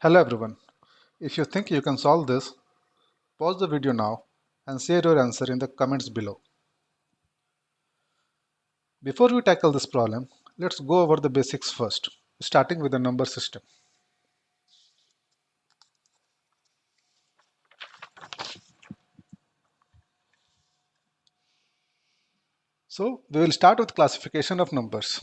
Hello everyone. If you think you can solve this, pause the video now and share your answer in the comments below. Before we tackle this problem, let's go over the basics first, starting with the number system. So we will start with classification of numbers.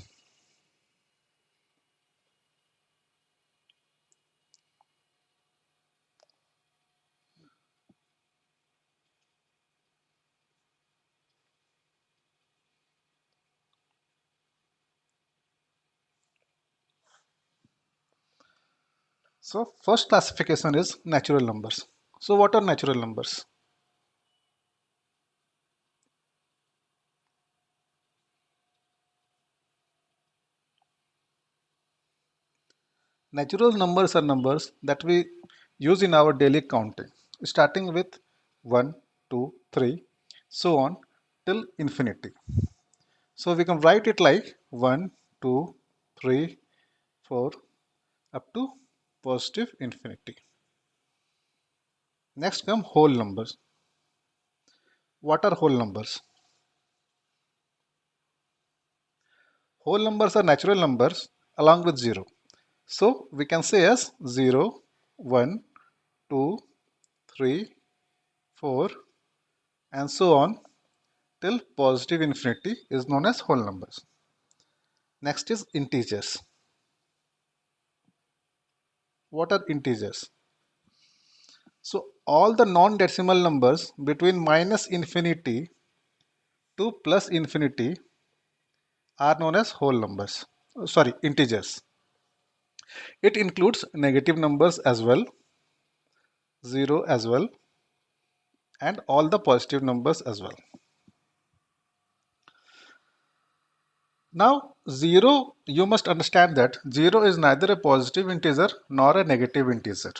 So first classification is natural numbers. So what are natural numbers? Natural numbers are numbers that we use in our daily counting, starting with 1, 2, 3, so on till infinity. So we can write it like 1, 2, 3, 4 up to positive infinity. Next come whole numbers. What are whole numbers? Whole numbers are natural numbers along with 0. So we can say as 0, 1, 2, 3, 4 and so on till positive infinity is known as whole numbers. Next is integers. What are integers? So all the non-decimal numbers between minus infinity to plus infinity are known as whole numbers. Sorry, integers. It includes negative numbers as well, 0 as well, and all the positive numbers as well. Now, 0, you must understand that 0 is neither a positive integer nor a negative integer.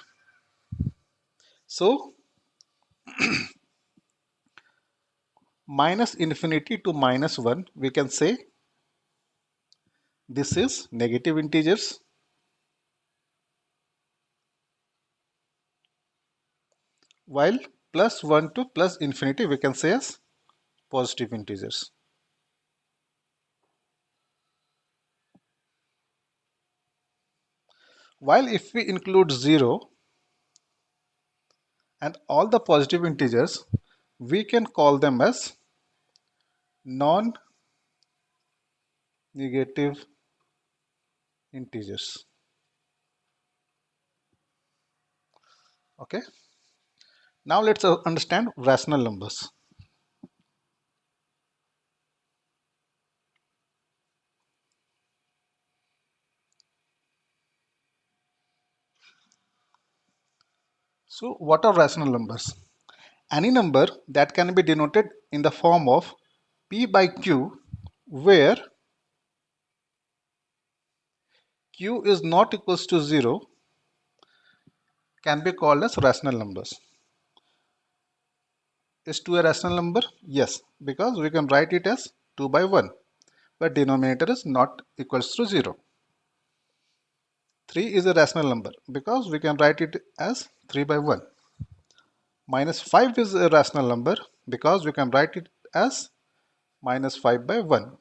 So, minus infinity to minus 1, we can say this is negative integers, while plus 1 to plus infinity, we can say as positive integers. While if we include 0 and all the positive integers, we can call them as non-negative integers. Okay. Now let's understand rational numbers. So what are rational numbers? Any number that can be denoted in the form of p by q, where q is not equals to 0, can be called as rational numbers. Is 2 a rational number? Yes, because we can write it as 2 by 1, but denominator is not equals to 0. 3 is a rational number because we can write it as 3 by 1. Minus 5 is a rational number because we can write it as minus 5 by 1.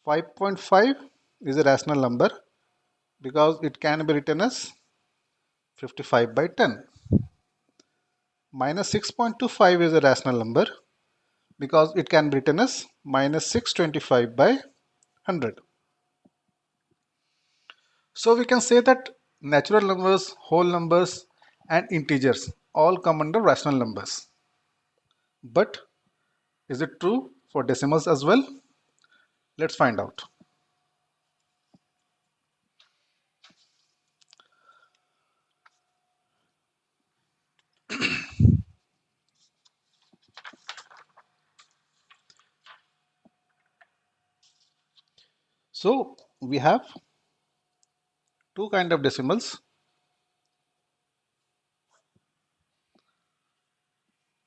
5.5 is a rational number because it can be written as 55 by 10. Minus 6.25 is a rational number because it can be written as minus 625 by 100. So we can say that natural numbers, whole numbers and integers all come under rational numbers. But is it true for decimals as well? Let's find out. So we have two kind of decimals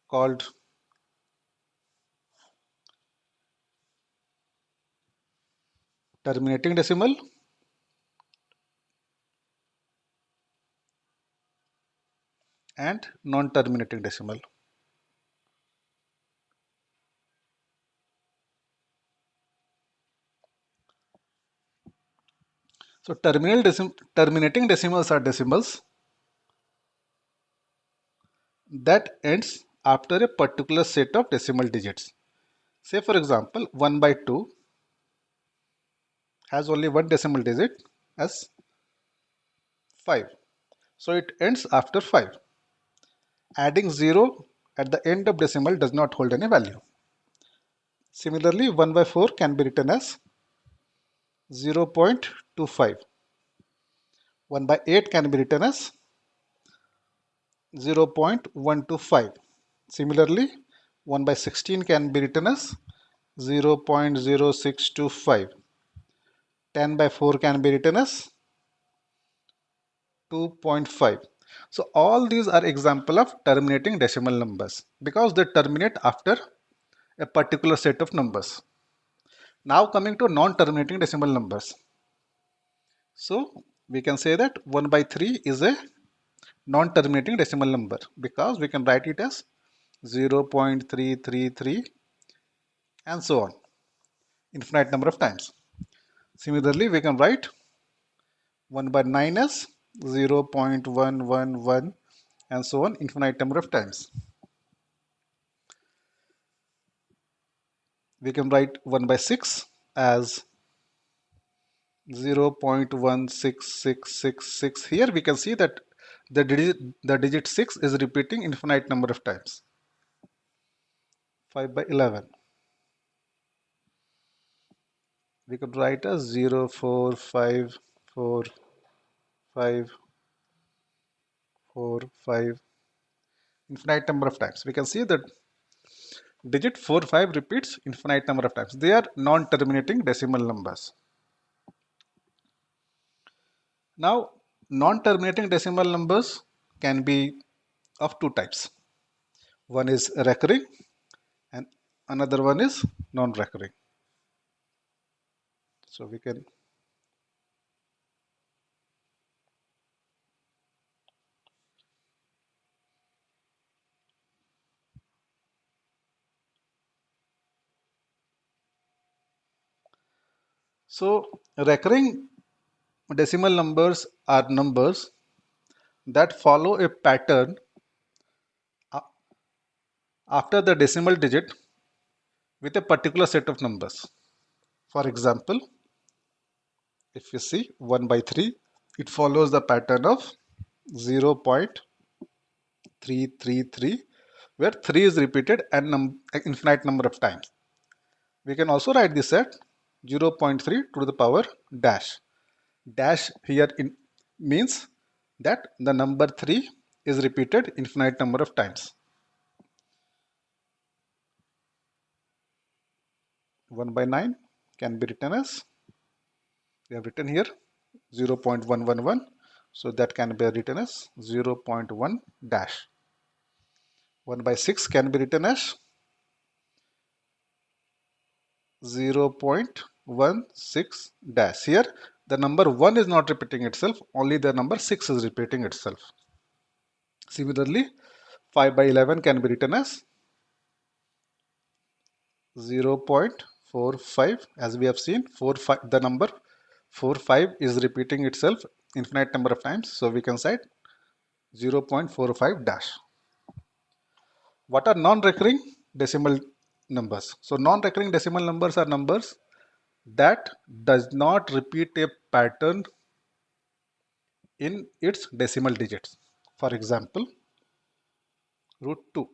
called terminating decimal and non-terminating decimal. So terminating decimals are decimals that ends after a particular set of decimal digits. Say for example, 1 by 2 has only one decimal digit as 5. So it ends after 5. Adding 0 at the end of decimal does not hold any value. Similarly, 1 by 4 can be written as 0.25. 1 by 8 can be written as 0.125. Similarly, 1 by 16 can be written as 0.0625. 10 by 4 can be written as 2.5. So all these are example of terminating decimal numbers because they terminate after a particular set of numbers. Now coming to non-terminating decimal numbers. So we can say that 1 by 3 is a non-terminating decimal number because we can write it as 0.333 and so on, infinite number of times. Similarly, we can write 1 by 9 as 0.111 and so on, infinite number of times. We can write 1 by 6 as 0.16666. Here we can see that the digit 6 is repeating infinite number of times. 5 by 11. We could write as 0.454545, infinite number of times. We can see that digit 45 repeats infinite number of times. They are non-terminating decimal numbers. Now, non-terminating decimal numbers can be of two types. One is recurring and another one is non-recurring. So we can recurring decimal numbers are numbers that follow a pattern after the decimal digit with a particular set of numbers. For example, if you see 1 by 3, it follows the pattern of 0.333 where 3 is repeated an infinite number of times. We can also write this at 0.3 to the power dash. Dash here means that the number 3 is repeated infinite number of times. 1 by 9 can be written as, we have written here 0.111, so that can be written as 0.1 dash. 1 by 6 can be written as 0.16 dash. Here the number 1 is not repeating itself, only the number 6 is repeating itself. Similarly, 5 by 11 can be written as 0.45. As we have seen, 45, the number 45 is repeating itself infinite number of times, so we can say 0.45 dash. What are non-recurring decimal numbers? So non-recurring decimal numbers are numbers that does not repeat a pattern in its decimal digits. For example, root 2.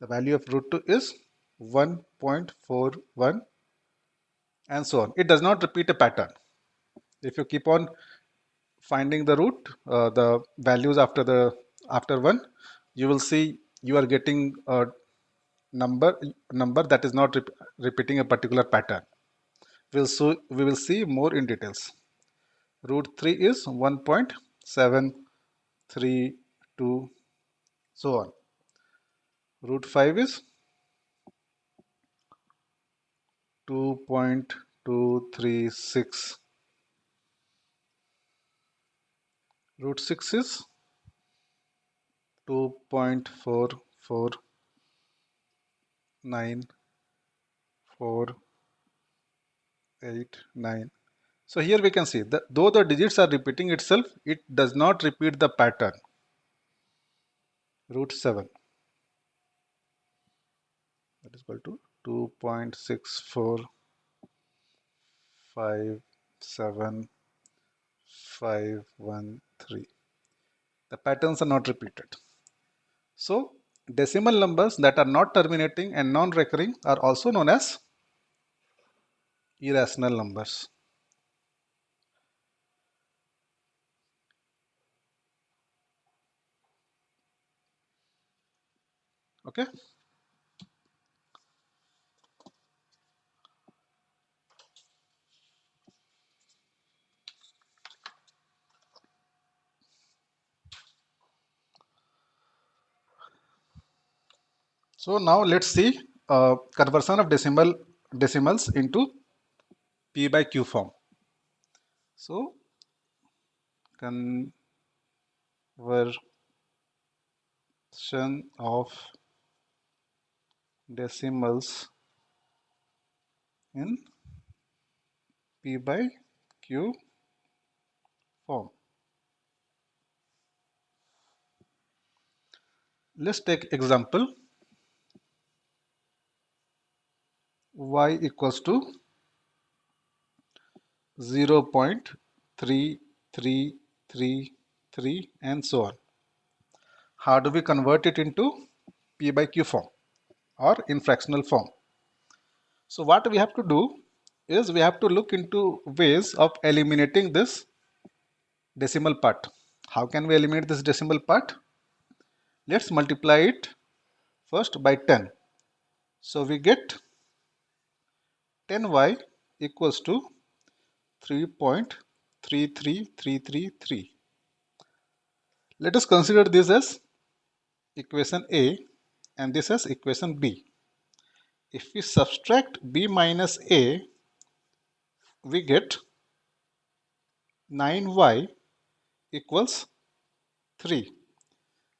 The value of root 2 is 1.41 and so on. It does not repeat a pattern. If you keep on finding the root, the values after 1, you will see you are getting a number that is not repeating a particular pattern. We will see more in details. Root 3 is 1.732, so on. Root 5 is 2.236. Root 6 is 2.449489. So here we can see that though the digits are repeating itself, it does not repeat the pattern. Root 7, that is equal to 2.6457513. The patterns are not repeated. So decimal numbers that are not terminating and non-recurring are also known as irrational numbers. Okay. So now let's see conversion of decimals into P by Q form. So conversion of decimals in P by Q form. Let's take example y equals to 0.3333 and so on. How do we convert it into P by Q form or in fractional form? So what we have to do is we have to look into ways of eliminating this decimal part. How can we eliminate this decimal part? Let's multiply it first by 10. So we get 10y equals to 3.33333. Let us consider this as equation A and this as equation B. If we subtract B minus A, we get 9y equals 3.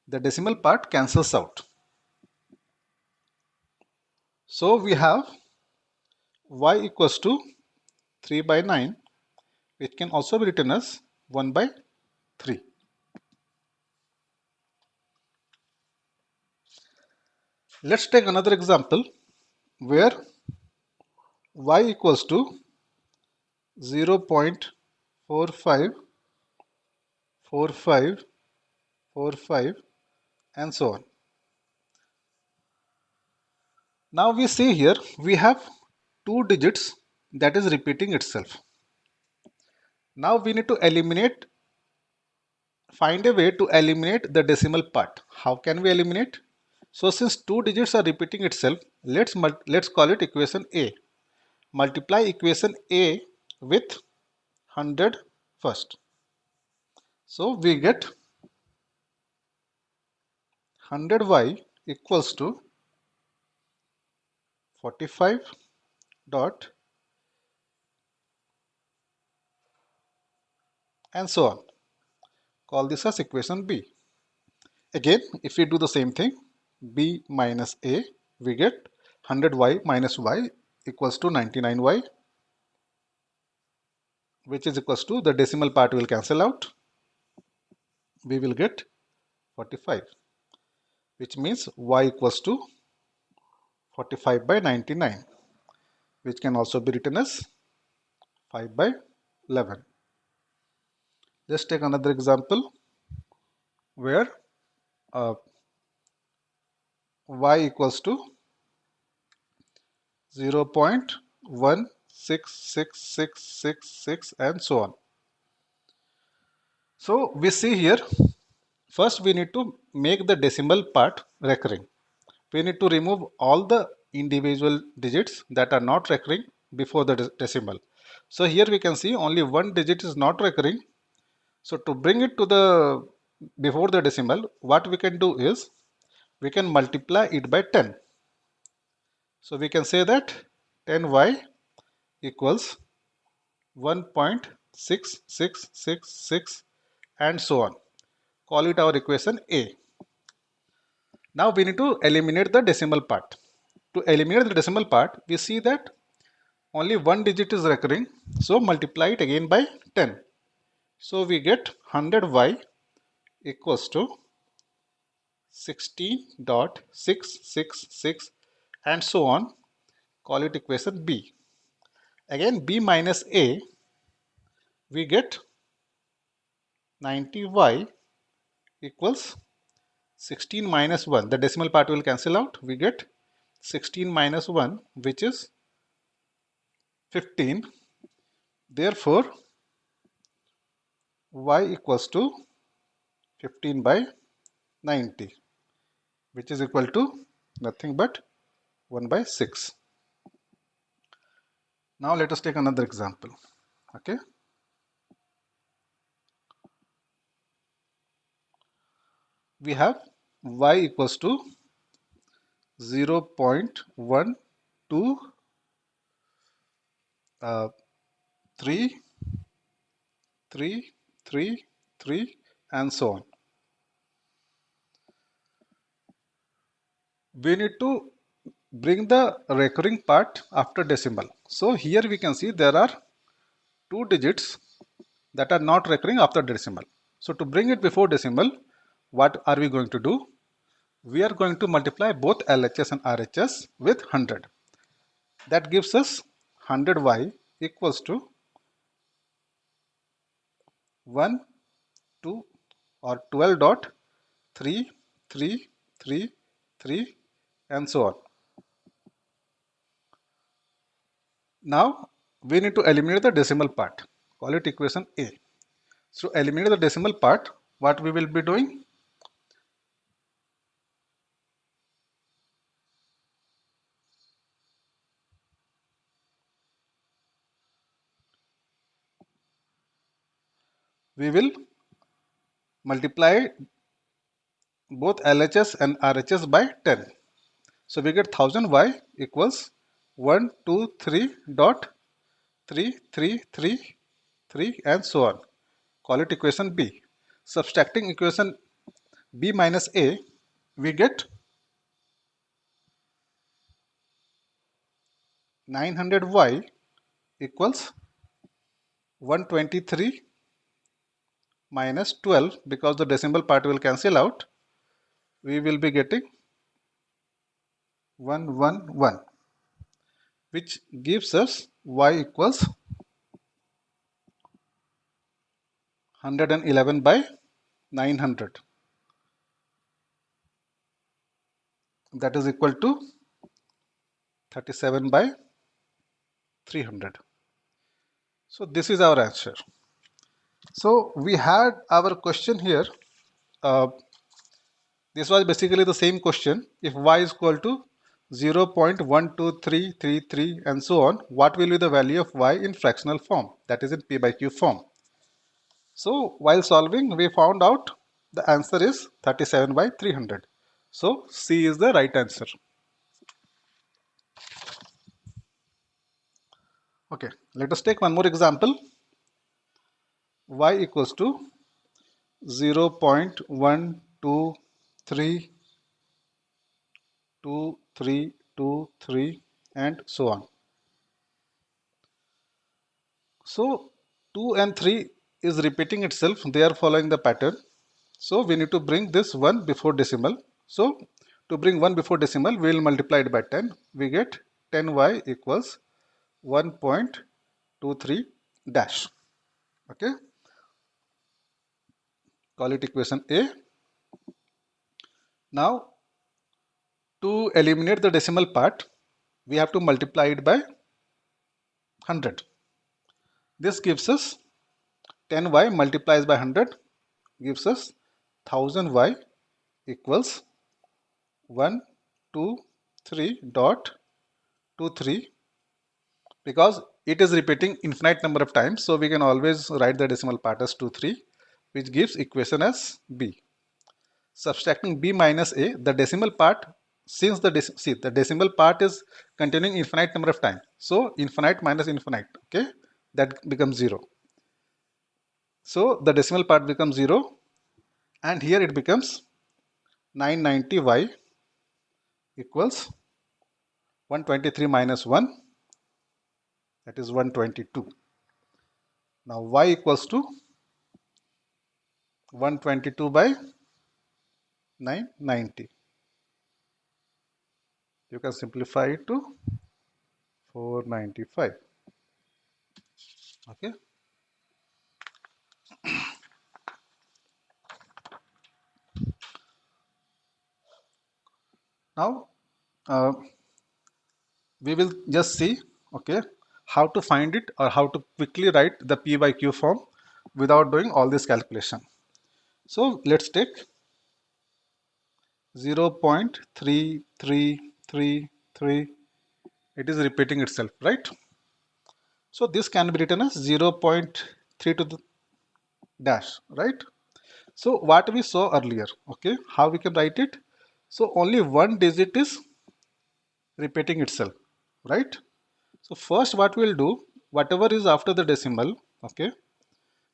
The decimal part cancels out. So we have y equals to 3 by 9, which can also be written as 1 by 3. Let's take another example where y equals to 0.454545 and so on. Now we see here we have two digits that is repeating itself. Now we need to find a way to eliminate the decimal part. How can we eliminate? So since two digits are repeating itself, let's call it equation A. Multiply equation A with 100 first. So we get 100y equals to 45 dot and so on. Call this as equation B. Again, if we do the same thing, B minus A, we get 100y minus y equals to 99y, which is equals to the decimal part will cancel out. We will get 45, which means y equals to 45 by 99, which can also be written as 5 by 11. Let's take another example where y equals to 0.166666 and so on. So we see here, first we need to make the decimal part recurring. We need to remove all the individual digits that are not recurring before the decimal. So here we can see only one digit is not recurring. So to bring it to the before the decimal, what we can do is we can multiply it by 10. So we can say that 10y equals 1.6666 and so on. Call it our equation A. Now we need to eliminate the decimal part. To eliminate the decimal part, we see that only one digit is recurring, so multiply it again by 10. So we get 100y equals to 16.666 and so on. Call it equation B. Again B minus A, we get 90y equals 16 minus 1. The decimal part will cancel out. We get 16 minus 1, which is 15. Therefore, y equals to 15 by 90, which is equal to nothing but 1 by 6. Now let us take another example. Okay. We have y equals to 0.123 3, 3, 3 and so on. We need to bring the recurring part after decimal. So here we can see there are two digits that are not recurring after decimal. So to bring it before decimal, what are we going to do? We are going to multiply both LHS and RHS with 100. That gives us 100y equals to 1, 2 or 12.3333 and so on. Now we need to eliminate the decimal part. Call it equation A. So eliminate the decimal part, what we will be doing? We will multiply both LHS and RHS by 10. So we get 1000y equals 123.3333 and so on. Call it equation B. Subtracting equation B minus A, we get 900y equals 123 minus 12, because the decimal part will cancel out. We will be getting 111, which gives us y equals 111 by 900. That is equal to 37 by 300. So this is our answer. So we had our question here. This was basically the same question. If y is equal to 0.12333 and so on, what will be the value of y in fractional form, that is in p by q form? So while solving, we found out the answer is 37 by 300. So C is the right answer. Okay, let us take one more example. Y equals to 0.1232323 and so on. So 2 and 3 is repeating itself. They are following the pattern. So we need to bring this 1 before decimal. So to bring 1 before decimal, we will multiply it by 10. We get 10y equals 1.23 dash. Okay. Call it equation A. Now to eliminate the decimal part, we have to multiply it by 100. This gives us 10y multiplies by 100 gives us 1000y equals 123.23, because it is repeating infinite number of times, so we can always write the decimal part as 23, which gives equation as B. Subtracting B minus A, the decimal part, since the decimal part is containing infinite number of times, so infinite minus infinite, okay, that becomes 0. So the decimal part becomes 0 and here it becomes 990y equals 123 minus 1, that is 122. Now y equals to 122 by 990. You can simplify it to 495. Okay. Now uh, we will just see, okay, how to find it or how to quickly write the p by q form without doing all this calculation. So let's take 0.3333. It is repeating itself, right? So this can be written as 0.3 to the dash, right? So what we saw earlier, okay, how we can write it? So only one digit is repeating itself, right? So first what we will do, whatever is after the decimal, okay,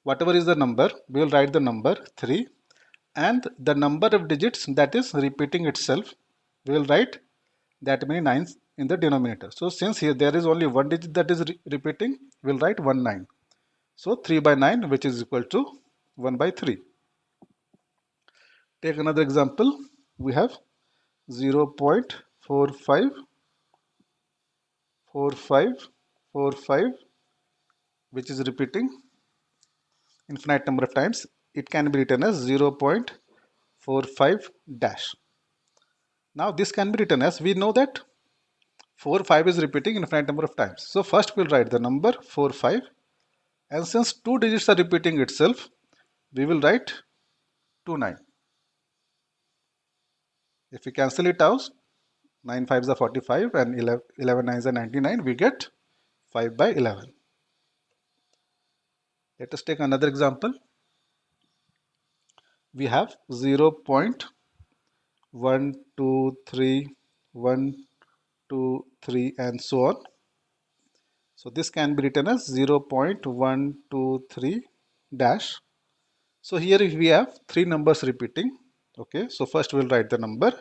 whatever is the number, we will write the number 3, and the number of digits that is repeating itself, we will write that many nines in the denominator. So since here there is only one digit that is repeating, we will write 1 9. So 3 by 9, which is equal to 1 by 3. Take another example. We have 0.454545, which is repeating infinite number of times. It can be written as 0.45 dash. Now this can be written as, we know that 4 5 is repeating infinite number of times. So first we'll write the number 4 5, and since two digits are repeating itself, we will write 2 9. If we cancel it out, 9 5s are 45 and 11 9s are 99, we get 5 by 11. Let us take another example. We have 0.123 and so on. So this can be written as 0.123 dash. So here we have three numbers repeating. Okay, so first we'll write the number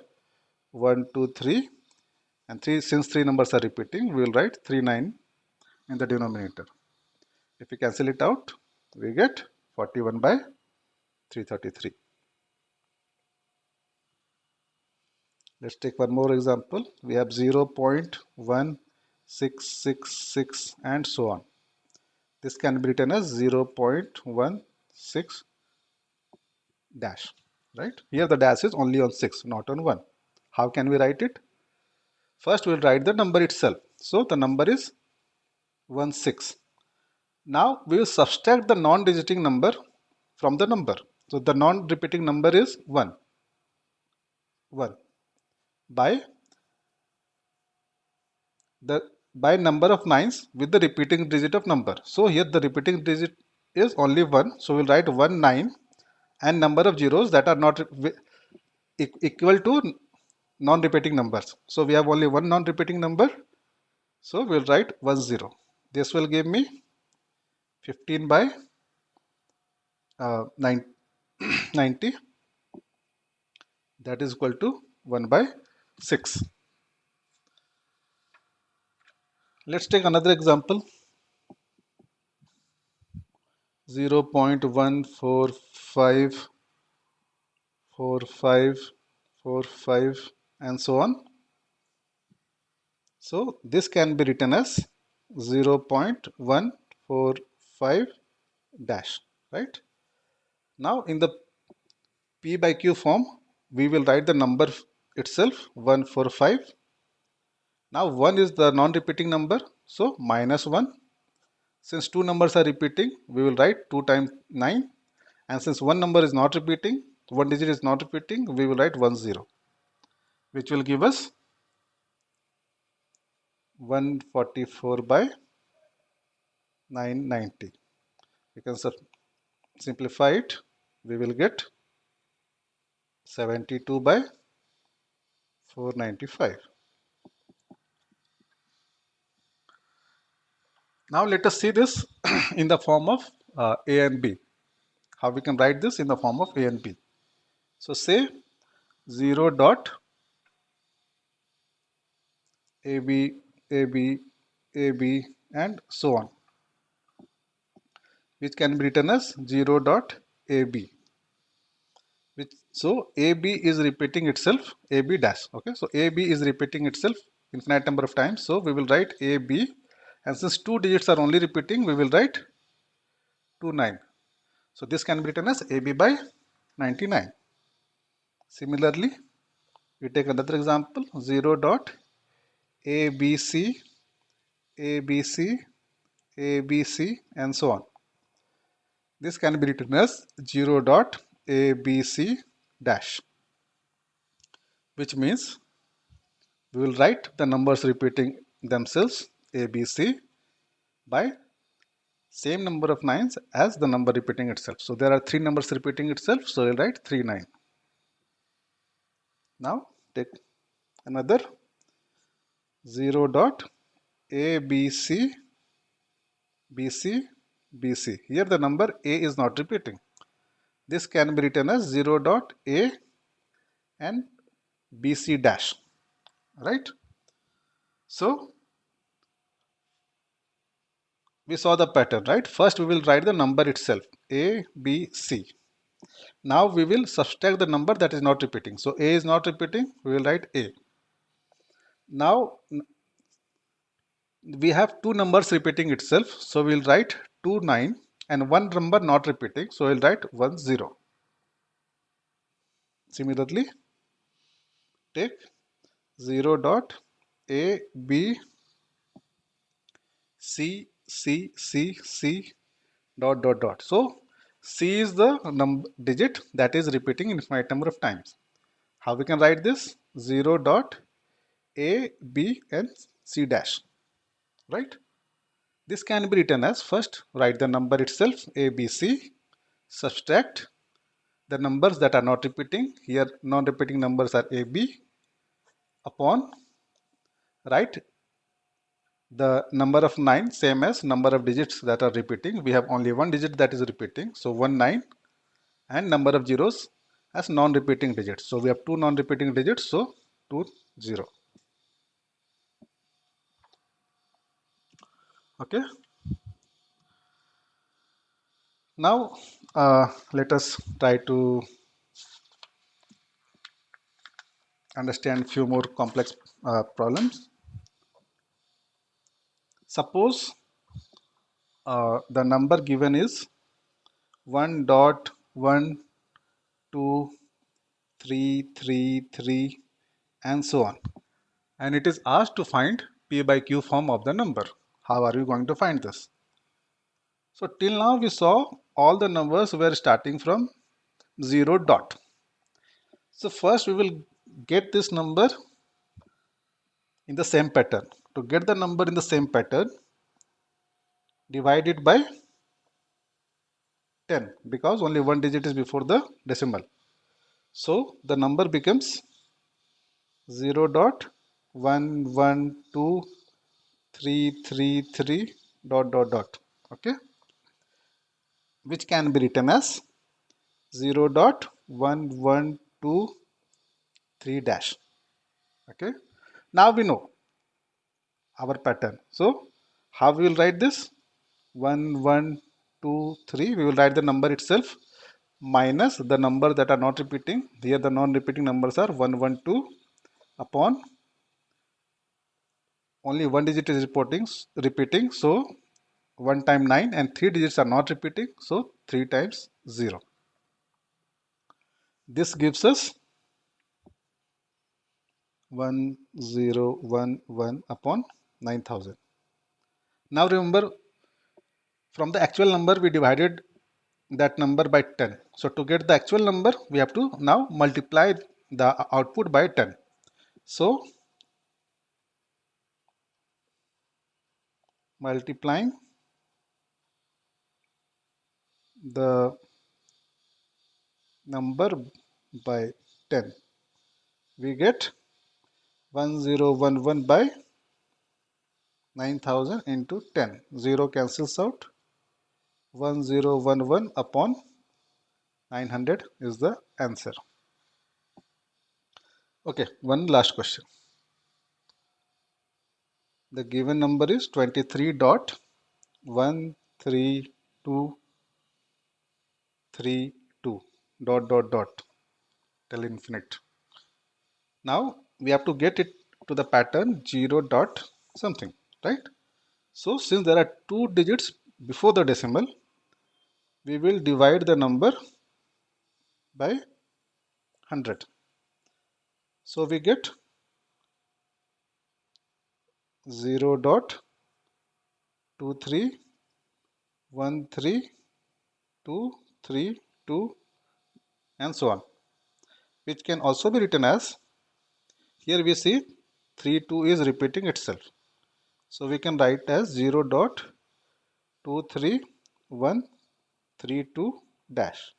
1 2 3, and 3, since three numbers are repeating, we will write 3 9 in the denominator. If we cancel it out, we get 41 by 333. Let's take one more example. We have 0.1666 and so on. This can be written as 0.16 dash, right? Here the dash is only on 6, not on 1. How can we write it? First we'll write the number itself. So the number is 16. Now we will subtract the non-digiting number from the number. So the non-repeating number is 1 by the number of nines with the repeating digit of number. So here the repeating digit is only 1. So we'll write 1 9 and number of zeros that are not equal to non-repeating numbers. So we have only one non-repeating number. So we'll write 1 0. This will give me 15 by 90. That is equal to 1 by 6. Let's take another example. 0.1454545 and so on. So this can be written as 0.145 dash, right? Now in the p by q form, we will write the number itself 145. Now 1 is the non-repeating number, so minus 1. Since two numbers are repeating, we will write 2 times 9. And since one number is not repeating, one digit is not repeating, we will write 1 0, which will give us 144 by 990. We can simplify it. We will get 72 by 495. Now let us see this in the form of A and B. How we can write this in the form of A and B. So say 0 dot AB, AB, AB, and so on, which can be written as 0 dot AB. So AB is repeating itself, AB dash. Okay, so AB is repeating itself infinite number of times. So we will write AB, and since two digits are only repeating, we will write 29. So this can be written as AB by 99. Similarly, we take another example, 0 dot ABC, ABC, ABC, and so on. This can be written as 0 dot ABC dash, which means we will write the numbers repeating themselves ABC by same number of nines as the number repeating itself. So there are three numbers repeating itself, so we'll write 39. Now take another 0 dot ABC, BC, BC. Here the number A is not repeating. This can be written as 0 dot A and BC dash, right? So we saw the pattern, right? First we will write the number itself, A, B, C. Now we will subtract the number that is not repeating. So A is not repeating, we will write A. Now we have two numbers repeating itself, so we'll write 2, 9, and one number not repeating, so we'll write 1, 0. Similarly, take 0 dot A, B, C, C, C, C, dot, dot, dot. So C is the digit that is repeating infinite number of times. How we can write this? 0 dot A, B, and C dash, right? This can be written as, first write the number itself, A, B, C, subtract the numbers that are not repeating. Here non-repeating numbers are A, B, upon write the number of 9 same as number of digits that are repeating. We have only one digit that is repeating, so 1, 9, and number of zeros as non-repeating digits. So we have two non-repeating digits, so 2, 0. Okay. Now let us try to understand few more complex problems. Suppose the number given is 1 dot 1, 2, 3, 3, 3, and so on. And it is asked to find P by Q form of the number. How are you going to find this? So till now we saw all the numbers were starting from 0 dot. So first we will get this number in the same pattern. To get the number in the same pattern, divide it by 10 because only one digit is before the decimal. So the number becomes 0 dot 1, 1, 2, 3, 3, 3, dot, dot, dot. Okay, which can be written as 0 dot 1, 1, 2, 3 dash. Okay, now we know our pattern. So how we will write this? 1, 1, 2, 3. We will write the number itself minus the number that are not repeating. Here the non-repeating numbers are 1, 1, 2 upon only one digit is repeating. So 1 time 9 and 3 digits are not repeating. So 3 times 0. This gives us 1011 upon 9000. Now remember, from the actual number we divided that number by 10. So to get the actual number we have to now multiply the output by 10. So multiplying the number by 10, we get 1011 by 9000 into 10. 0 cancels out. 1011 upon 900 is the answer. Okay, one last question. The given number is 23.13232 till infinite. Now we have to get it to the pattern 0 dot something, right? So since there are two digits before the decimal, we will divide the number by 100. So we get 0 dot 231322 and so on, which can also be written as, here we see 32 is repeating itself. So we can write as 0 dot 23132 dash.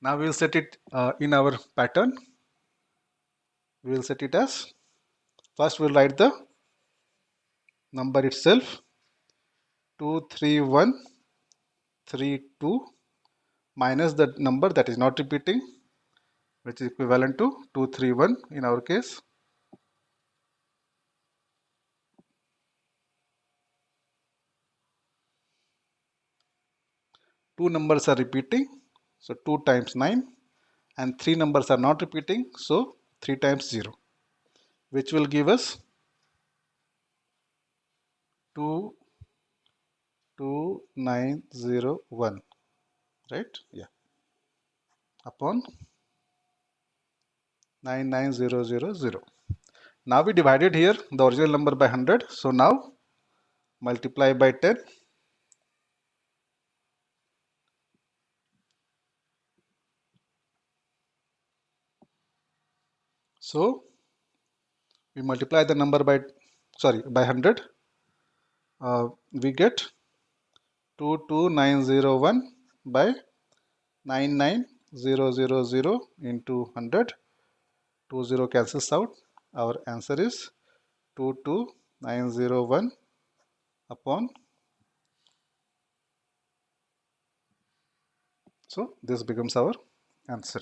Now we will set it in our pattern. We will set it as, first we will write the number itself 23132 minus the number that is not repeating, which is equivalent to 231 in our case. Two numbers are repeating, so 2 times 9, and three numbers are not repeating, so 3 times 0, which will give us 22901, right? Yeah, upon 99000. Now we divided here the original number by 100, so now multiply by 10. So we multiply the number by, sorry, by 100. We get 22901 by 99000 into 100. 20 cancels out. Our answer is 22901 upon. So this becomes our answer.